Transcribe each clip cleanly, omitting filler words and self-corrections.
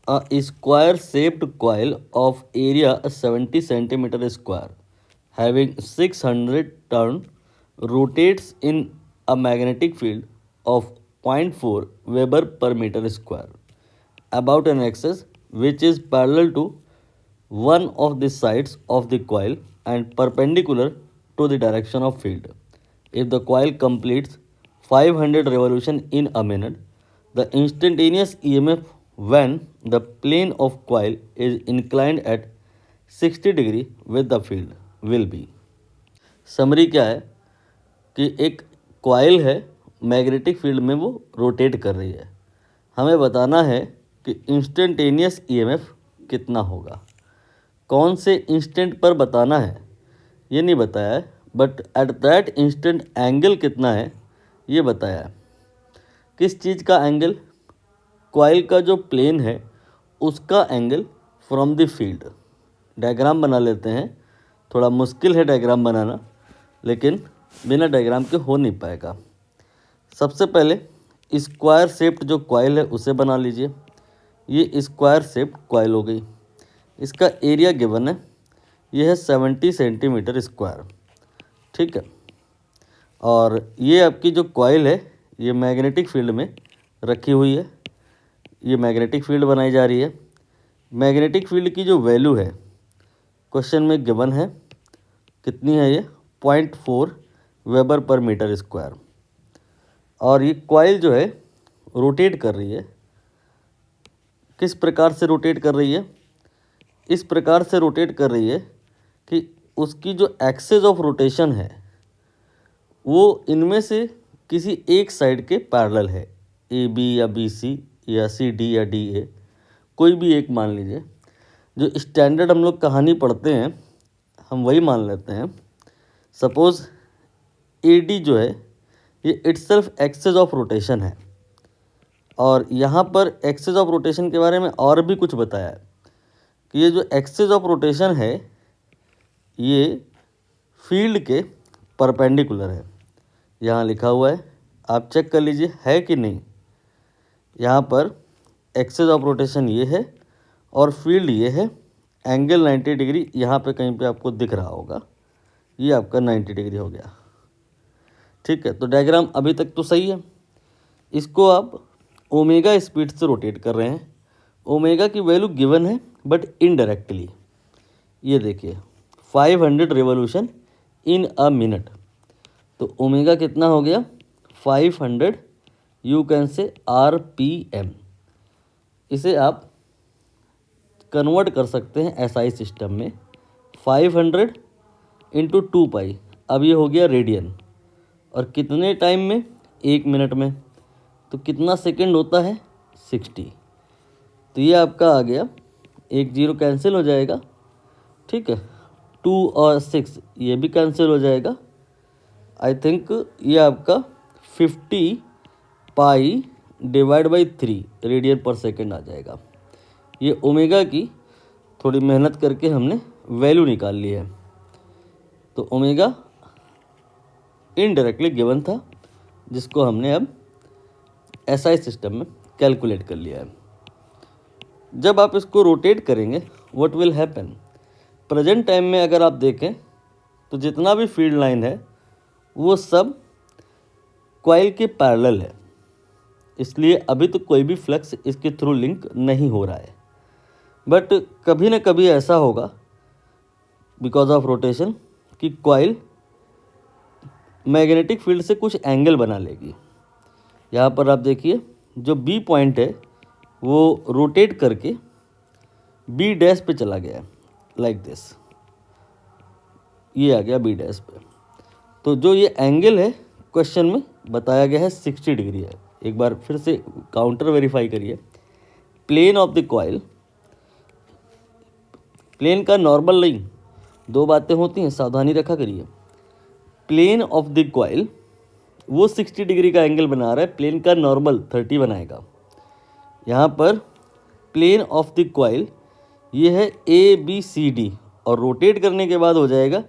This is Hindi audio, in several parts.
A square shaped coil of area 70 centimeter square having 600 turn rotates in a magnetic field of 0.4 Weber per meter square about an axis which is parallel to one of the sides of the coil and perpendicular to the direction of field. If the coil completes 500 revolutions in a minute, the instantaneous EMF when the plane of coil is inclined at 60 degree with the field will be. Summary क्या है कि एक कॉइल है, मैग्नेटिक फील्ड में वो रोटेट कर रही है। हमें बताना है कि इंस्टेंटेनियस ईएमएफ कितना होगा। कौन से इंस्टेंट पर बताना है ये नहीं बताया है, but at that instant angle कितना है ये बताया है। किस चीज़ का एंगल? कॉइल का जो प्लेन है उसका angle from the field. Diagram बना लेते हैं, थोड़ा मुश्किल है डायग्राम बनाना, लेकिन बिना डायग्राम के हो नहीं पाएगा। सबसे पहले स्क्वायर शेप्ड जो कॉइल है उसे बना लीजिए। ये स्क्वायर शेप्ड कॉइल हो गई। इसका एरिया गिवन है, ये है 70 सेंटीमीटर स्क्वायर, ठीक है। और ये आपकी जो कॉइल है ये मैग्नेटिक फील्ड में रखी हुई है। ये मैग्नेटिक फील्ड बनाई जा रही है। मैग्नेटिक फील्ड की जो वैल्यू है क्वेश्चन में गिवन है, कितनी है ये? 0.4 वेबर पर मीटर स्क्वायर। और ये कॉइल जो है रोटेट कर रही है। किस प्रकार से रोटेट कर रही है? इस प्रकार से रोटेट कर रही है कि उसकी जो एक्सिस ऑफ रोटेशन है वो इनमें से किसी एक साइड के पैरेलल है। ए बी या बी सी या सी डी या डी ए, कोई भी एक मान लीजिए। जो स्टैंडर्ड हम लोग कहानी पढ़ते हैं हम वही मान लेते हैं। सपोज़ ए डी जो है ये इटसेल्फ एक्सिस ऑफ रोटेशन है। और यहाँ पर एक्सिस ऑफ रोटेशन के बारे में और भी कुछ बताया है कि ये जो एक्सिस ऑफ रोटेशन है ये फील्ड के परपेंडिकुलर है। यहाँ लिखा हुआ है, आप चेक कर लीजिए है कि नहीं। यहाँ पर एक्सिस ऑफ रोटेशन ये है और फील्ड ये है। एंगल 90 डिग्री यहाँ पे कहीं पे आपको दिख रहा होगा, ये आपका 90 डिग्री हो गया, ठीक है। तो डायग्राम अभी तक तो सही है। इसको आप ओमेगा स्पीड से रोटेट कर रहे हैं। ओमेगा की वैल्यू गिवन है बट इनडायरेक्टली। ये देखिए 500 रिवोल्यूशन इन अ मिनट, तो ओमेगा कितना हो गया? 500, यू कैन से RPM। इसे आप कन्वर्ट कर सकते हैं SI सिस्टम में। 500 इंटू 2 पाई, अब ये हो गया रेडियन। और कितने टाइम में? 1 मिनट में। तो कितना सेकंड होता है? 60। तो ये आपका आ गया, 1 0 कैंसिल हो जाएगा, ठीक है। 2 और 6 ये भी कैंसिल हो जाएगा। आई थिंक ये आपका 50 पाई डिवाइड बाई 3 रेडियन पर सेकंड आ जाएगा। ये ओमेगा की थोड़ी मेहनत करके हमने वैल्यू निकाल ली है। तो ओमेगा इनडायरेक्टली गिवन था, जिसको हमने अब SI सिस्टम में कैलकुलेट कर लिया है। जब आप इसको रोटेट करेंगे what will happen? Present time में अगर आप देखें तो जितना भी फील्ड लाइन है वो सब कॉइल के पैरेलल है, इसलिए अभी तो कोई भी फ्लक्स इसके थ्रू लिंक नहीं हो रहा है। बट कभी ना कभी ऐसा होगा बिकॉज ऑफ रोटेशन कि कॉइल मैग्नेटिक फील्ड से कुछ एंगल बना लेगी। यहाँ पर आप देखिए जो बी पॉइंट है वो रोटेट करके बी डैश पे चला गया है, लाइक दिस। ये आ गया बी डैश पे। तो जो ये एंगल है क्वेश्चन में बताया गया है 60 डिग्री है। एक बार फिर से काउंटर वेरीफाई करिए। Plane of the coil, plane का नॉर्मल नहीं, दो बातें होती हैं, सावधानी रखा करिए। प्लेन ऑफ द कॉइल वो 60 डिग्री का एंगल बना रहा है, प्लेन का नॉर्मल 30 बनाएगा। यहाँ पर प्लेन ऑफ द कॉइल ये है ABCD और रोटेट करने के बाद हो जाएगा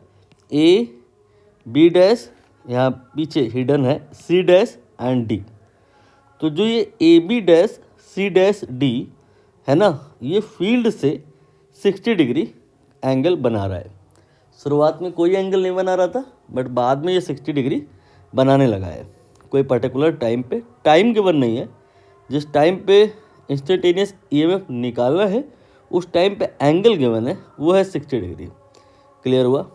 AB डैश, यहाँ पीछे हिडन है C डैश एंड D। तो जो ये AB dash C dash D है ना, ये फील्ड से 60 डिग्री एंगल बना रहा है। शुरुआत में कोई एंगल नहीं बना रहा था, बट बाद में ये 60 डिग्री बनाने लगा है। कोई पर्टिकुलर टाइम पे, टाइम गिवन नहीं है, जिस टाइम पे इंस्टेंटेनियस ईएमएफ निकालना है उस टाइम पे एंगल गिवन है, वो है 60 डिग्री। क्लियर हुआ?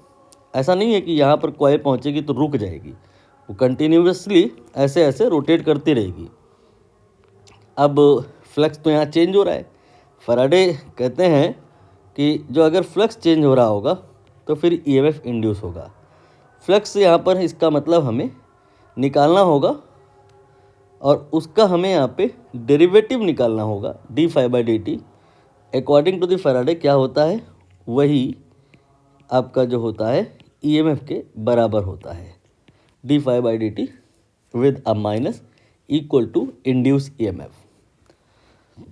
ऐसा नहीं है कि यहाँ पर कॉइल पहुँचेगी तो रुक जाएगी, वो कंटिन्यूसली ऐसे ऐसे रोटेट करती रहेगी। अब फ्लक्स तो यहाँ चेंज हो रहा है। फैराडे कहते हैं कि जो अगर फ्लक्स चेंज हो रहा होगा तो फिर ईएमएफ इंड्यूस होगा। फ्लक्स यहाँ पर इसका मतलब हमें निकालना होगा और उसका हमें यहाँ पे डेरिवेटिव निकालना होगा, D phi by D T. According to the Faraday क्या होता है, वही आपका जो होता है ईएमएफ के बराबर होता है, D phi by D T with a minus equal to induce EMF.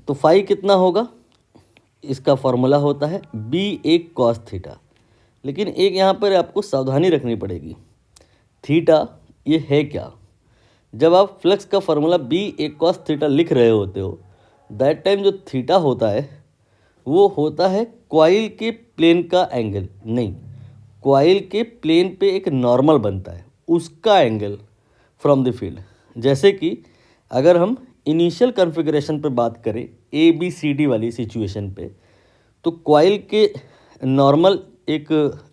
तो फाई कितना होगा, इसका फॉर्मूला होता है बी ए कॉस थीटा। लेकिन एक यहाँ पर आपको सावधानी रखनी पड़ेगी, थीटा ये है क्या। जब आप फ्लक्स का फॉर्मूला बी ए कॉस थीटा लिख रहे होते हो, दैट टाइम जो थीटा होता है वो होता है कॉइल के प्लेन का एंगल, नहीं, कॉइल के प्लेन पे एक नॉर्मल बनता है उसका एंगल फ्रॉम द फील्ड। जैसे कि अगर हम इनिशियल कॉन्फ़िगरेशन पे बात करें ए बी सी डी वाली सिचुएशन पे, तो कॉइल के नॉर्मल एक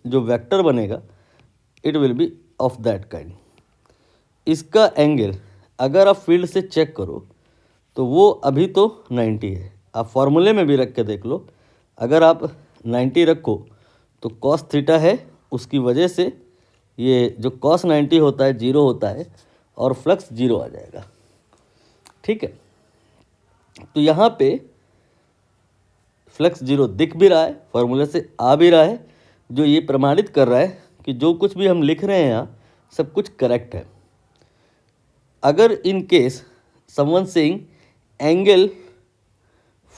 जो वेक्टर बनेगा, it will be of that kind. इसका एंगल अगर आप फील्ड से चेक करो तो वो अभी तो 90 है। आप फॉर्मूले में भी रख के देख लो, अगर आप 90 रखो तो कॉस थीटा है, उसकी वजह से ये जो कॉस 90 होता है 0 होता है और फ्लक्स 0 आ जाएगा। ठीक है, तो यहाँ पे फ्लक्स 0 दिख भी रहा है, फॉर्मूले से आ भी रहा है, जो ये प्रमाणित कर रहा है कि जो कुछ भी हम लिख रहे हैं यहाँ सब कुछ करेक्ट है। अगर in case someone saying angle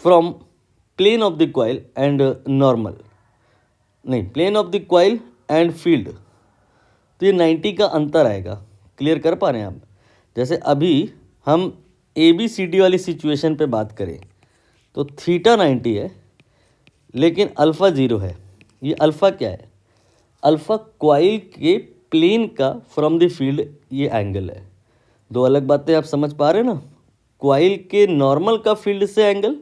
from plane of the coil and normal, नहीं, plane of the coil and field, तो ये 90 का अंतर आएगा। क्लियर कर पा रहे हैं आप? जैसे अभी हम ए बी सी डी वाली सिचुएशन पे बात करें तो थीटा 90 है लेकिन अल्फ़ा 0 है। ये अल्फ़ा क्या है, अल्फ़ा कॉइल के प्लेन का फ्रॉम द फील्ड ये एंगल है। दो अलग बातें आप समझ पा रहे हैं ना, कॉइल के नॉर्मल का फील्ड से एंगल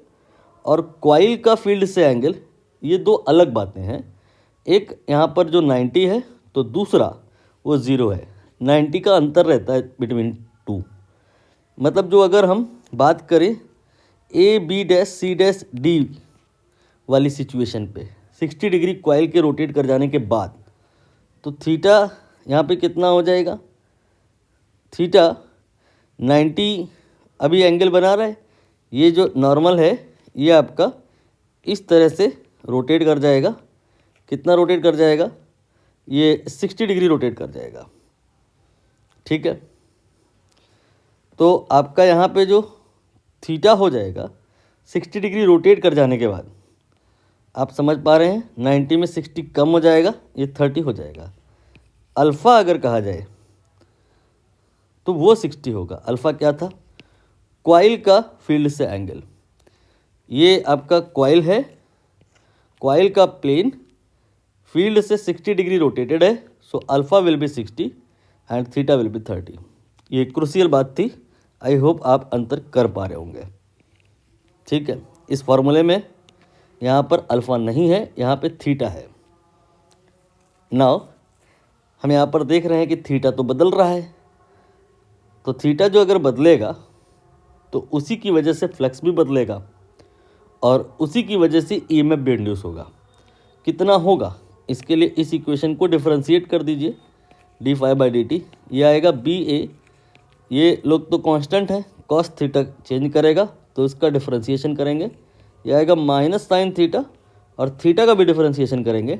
और कॉइल का फील्ड से एंगल, ये दो अलग बातें हैं। एक यहाँ पर जो 90 है तो दूसरा वो 0 है। 90 का अंतर रहता है बिटवीन टू। मतलब जो अगर हम बात करें A B dash C dash D वाली सिचुएशन पे 60 डिग्री कॉइल के रोटेट कर जाने के बाद, तो थीटा यहाँ पे कितना हो जाएगा, थीटा 90 अभी एंगल बना रहा है, ये जो नॉर्मल है ये आपका इस तरह से रोटेट कर जाएगा। कितना रोटेट कर जाएगा, ये 60 डिग्री रोटेट कर जाएगा। ठीक है, तो आपका यहाँ पे जो थीटा हो जाएगा 60 डिग्री रोटेट कर जाने के बाद, आप समझ पा रहे हैं 90 में 60 कम हो जाएगा, ये 30 हो जाएगा। अल्फ़ा अगर कहा जाए तो वो 60 होगा। अल्फ़ा क्या था, कॉइल का फील्ड से एंगल। ये आपका कॉइल है, कॉइल का प्लेन फील्ड से 60 डिग्री रोटेटेड है, सो alpha will be 60 and theta will be 30। ये क्रूशियल बात थी, आई होप आप अंतर कर पा रहे होंगे। ठीक है, इस फॉर्मूले में यहाँ पर अल्फ़ा नहीं है, यहाँ पे थीटा है। नाउ हम यहाँ पर देख रहे हैं कि थीटा तो बदल रहा है, तो थीटा जो अगर बदलेगा तो उसी की वजह से फ्लक्स भी बदलेगा और उसी की वजह से ईएमएफ भी इंड्यूस होगा। कितना होगा, इसके लिए इस इक्वेशन को डिफरेंशिएट कर दीजिए, D phi by D T, ये आएगा बी ए, ये लोग तो कांस्टेंट है, कॉस थीटा चेंज करेगा तो इसका डिफरेंशिएशन करेंगे, ये आएगा माइनस साइन थीटा और थीटा का भी डिफरेंशिएशन करेंगे,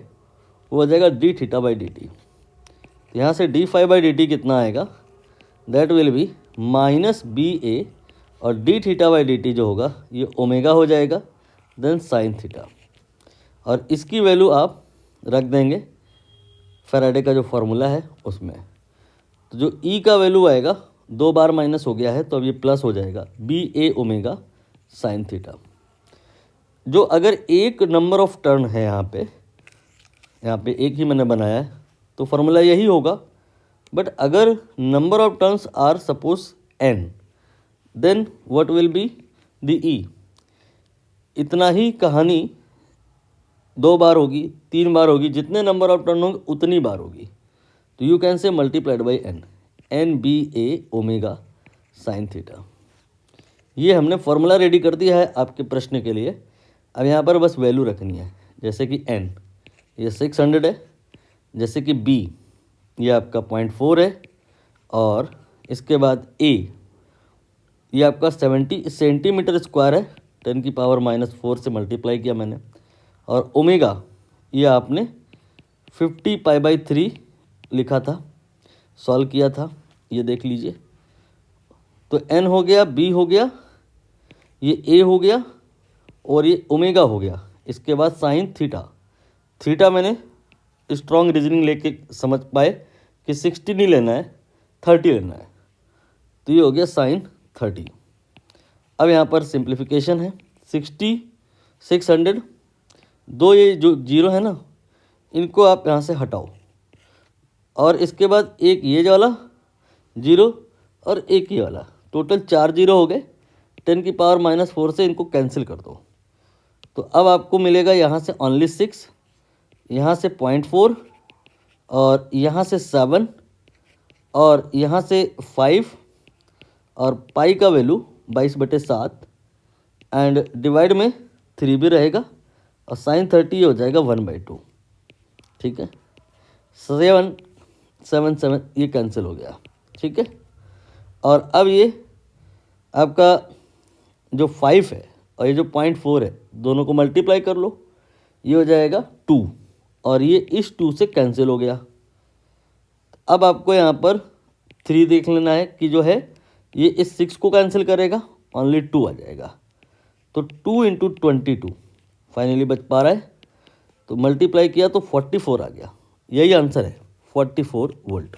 वो हो जाएगा D theta by D T. यहाँ से D phi by D T कितना आएगा, that will be minus B A और D theta by D T जो होगा ये ओमेगा हो जाएगा, देन साइन थीटा, और इसकी वैल्यू आप रख देंगे फैराडे का जो फॉर्मूला है उसमें। तो जो ई का वैल्यू आएगा 2 बार माइनस हो गया है तो अब ये प्लस हो जाएगा B A omega sine theta. जो अगर एक नंबर ऑफ टर्न है यहाँ पे एक ही मैंने बनाया है तो फॉर्मूला यही होगा, बट अगर number of turns are suppose n, then what will be the E. इतना ही कहानी 2 बार होगी, 3 बार होगी, जितने नंबर ऑफ टर्न होंगे उतनी बार होगी। तो you can say multiplied by N B A omega sine theta. ये हमने फॉर्मूला रेडी कर दिया है आपके प्रश्न के लिए। अब यहाँ पर बस वैल्यू रखनी है, जैसे कि n ये 600 है, जैसे कि b ये आपका 0.4 है, और इसके बाद a ये आपका 70 सेंटीमीटर स्क्वायर है, 10⁻⁻⁴ से मल्टीप्लाई किया मैंने, और ओमेगा ये आपने 50π/3 लिखा था, सॉल्व किया था, ये देख लीजिए। तो n हो गया, b हो गया, ये a हो गया, और ये ओमेगा हो गया। इसके बाद साइन थीटा मैंने स्ट्रॉन्ग रीजनिंग लेके समझ पाए कि 60 नहीं लेना है, 30 लेना है, तो ये हो गया साइन 30। अब यहाँ पर सिंप्लीफिकेशन है, 60 600, दो ये जो जीरो है ना इनको आप यहाँ से हटाओ, और इसके बाद एक ये वाला जीरो और एक ये वाला, टोटल 4 जीरो हो गए। 10⁻⁻⁴ से इनको कैंसिल कर दो, तो अब आपको मिलेगा यहाँ से ओनली 6, यहाँ से 0.4, और यहाँ से 7, और यहाँ से 5, और पाई का वैल्यू 22/7, एंड डिवाइड में 3 भी रहेगा, और साइन 30 हो जाएगा 1/2। ठीक है, 7 7 7 ये कैंसिल हो गया। ठीक है, और अब ये आपका जो 5 है और ये जो 0.4 है दोनों को मल्टीप्लाई कर लो, ये हो जाएगा 2, और ये इस 2 से कैंसिल हो गया। अब आपको यहाँ पर 3 देख लेना है कि जो है ये इस 6 को कैंसिल करेगा, ओनली 2 आ जाएगा। तो 2 × 22 फाइनली बच पा रहा है, तो मल्टीप्लाई किया तो 44 आ गया। यही आंसर है, 44 वोल्ट।